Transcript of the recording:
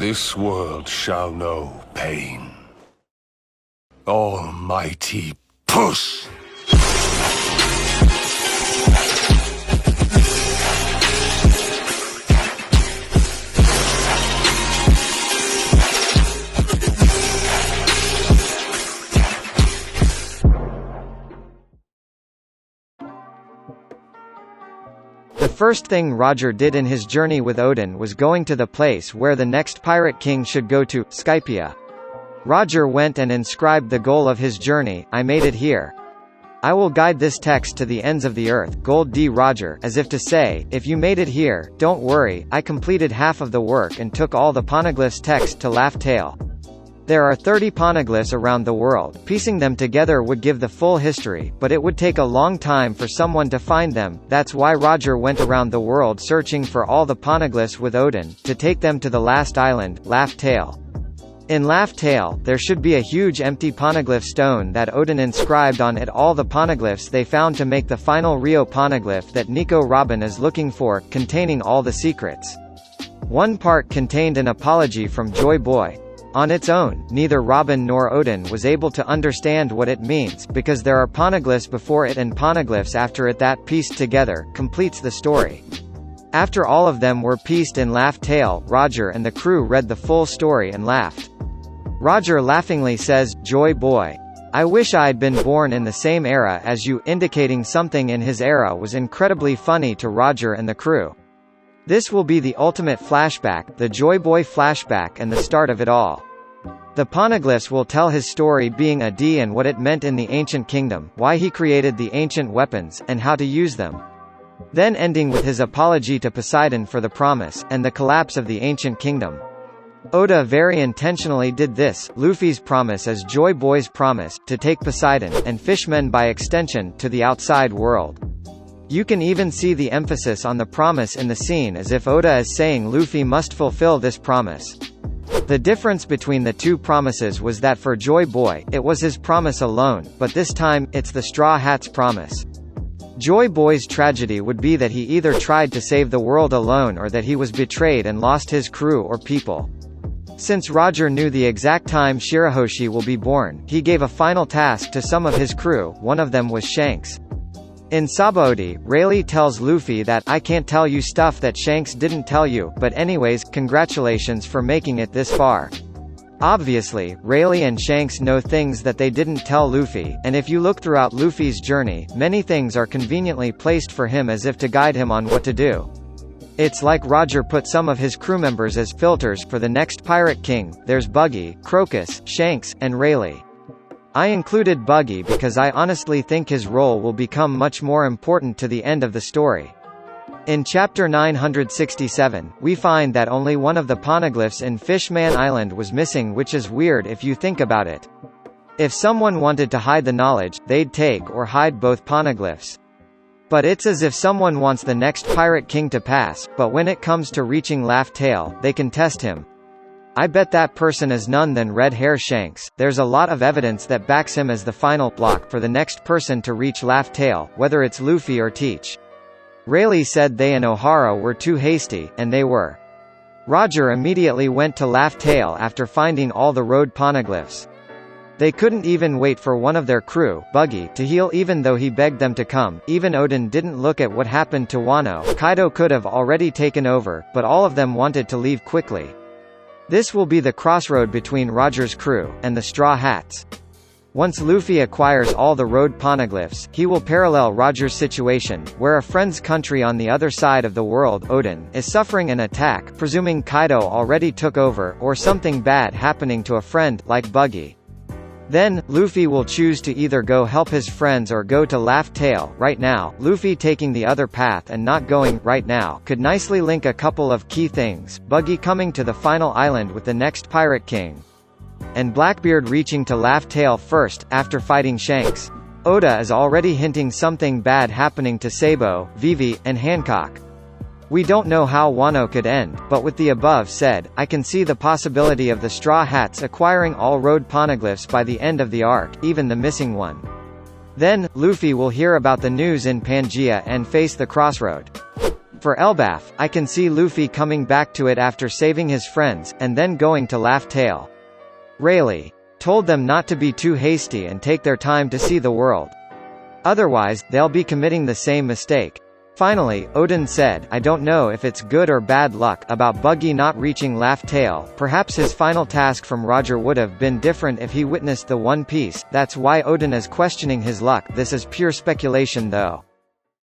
This world shall know pain. Almighty push! The first thing Roger did in his journey with Odin was going to the place where the next Pirate King should go to, Skypia. Roger went and inscribed the goal of his journey: I made it here. I will guide this text to the ends of the earth, Gold D. Roger, as if to say, if you made it here, don't worry, I completed half of the work and took all the poneglyphs text to Laugh Tale. There are 30 poneglyphs around the world. Piecing them together would give the full history, but it would take a long time for someone to find them. That's why Roger went around the world searching for all the poneglyphs with Odin, to take them to the last island, Laugh Tale. In Laugh Tale, there should be a huge empty poneglyph stone that Odin inscribed on it all the poneglyphs they found to make the final Rio poneglyph that Nico Robin is looking for, containing all the secrets. One part contained an apology from Joy Boy. On its own, neither Robin nor Odin was able to understand what it means, because there are poneglyphs before it and poneglyphs after it that, pieced together, completes the story. After all of them were pieced in Laugh Tale, Roger and the crew read the full story and laughed. Roger laughingly says, Joy Boy. I wish I'd been born in the same era as you, indicating something in his era was incredibly funny to Roger and the crew. This will be the ultimate flashback, the Joy Boy flashback, and the start of it all. The poneglyphs will tell his story being a D and what it meant in the ancient kingdom, why he created the ancient weapons, and how to use them. Then ending with his apology to Poseidon for the promise, and the collapse of the ancient kingdom. Oda very intentionally did this. Luffy's promise is Joy Boy's promise, to take Poseidon, and Fishmen by extension, to the outside world. You can even see the emphasis on the promise in the scene, as if Oda is saying Luffy must fulfill this promise. The difference between the two promises was that for Joy Boy, it was his promise alone, but this time, it's the Straw Hat's promise. Joy Boy's tragedy would be that he either tried to save the world alone or that he was betrayed and lost his crew or people. Since Roger knew the exact time Shirahoshi will be born, he gave a final task to some of his crew. One of them was Shanks. In Sabaody, Rayleigh tells Luffy that, I can't tell you stuff that Shanks didn't tell you, but anyways, congratulations for making it this far. Obviously, Rayleigh and Shanks know things that they didn't tell Luffy, and if you look throughout Luffy's journey, many things are conveniently placed for him as if to guide him on what to do. It's like Roger put some of his crew members as filters for the next Pirate King. There's Buggy, Crocus, Shanks, and Rayleigh. I included Buggy because I honestly think his role will become much more important to the end of the story. In chapter 967, we find that only one of the poneglyphs in Fishman Island was missing, which is weird if you think about it. If someone wanted to hide the knowledge, they'd take or hide both poneglyphs. But it's as if someone wants the next Pirate King to pass, but when it comes to reaching Laugh Tale, they can test him. I bet that person is none than Red Hair Shanks. There's a lot of evidence that backs him as the final block for the next person to reach Laugh Tale, whether it's Luffy or Teach. Rayleigh said they and O'Hara were too hasty, and they were. Roger immediately went to Laugh Tale after finding all the road poneglyphs. They couldn't even wait for one of their crew, Buggy, to heal even though he begged them to come. Even Odin didn't look at what happened to Wano. Kaido could have already taken over, but all of them wanted to leave quickly. This will be the crossroad between Roger's crew, and the Straw Hats. Once Luffy acquires all the road poneglyphs, he will parallel Roger's situation, where a friend's country on the other side of the world, Odin, is suffering an attack, presuming Kaido already took over, or something bad happening to a friend, like Buggy. Then, Luffy will choose to either go help his friends or go to Laugh Tale. Right now, Luffy taking the other path and not going right now could nicely link a couple of key things: Buggy coming to the final island with the next Pirate King, and Blackbeard reaching to Laugh Tale first, after fighting Shanks. Oda is already hinting something bad happening to Sabo, Vivi, and Hancock. We don't know how Wano could end, but with the above said, I can see the possibility of the Straw Hats acquiring all road poneglyphs by the end of the arc, even the missing one. Then, Luffy will hear about the news in Pangaea and face the crossroad. For Elbaf, I can see Luffy coming back to it after saving his friends, and then going to Laugh Tale. Rayleigh told them not to be too hasty and take their time to see the world. Otherwise, they'll be committing the same mistake. Finally, Odin said, I don't know if it's good or bad luck about Buggy not reaching Laugh Tale. Perhaps his final task from Roger would have been different if he witnessed the One Piece, that's why Odin is questioning his luck. This is pure speculation though.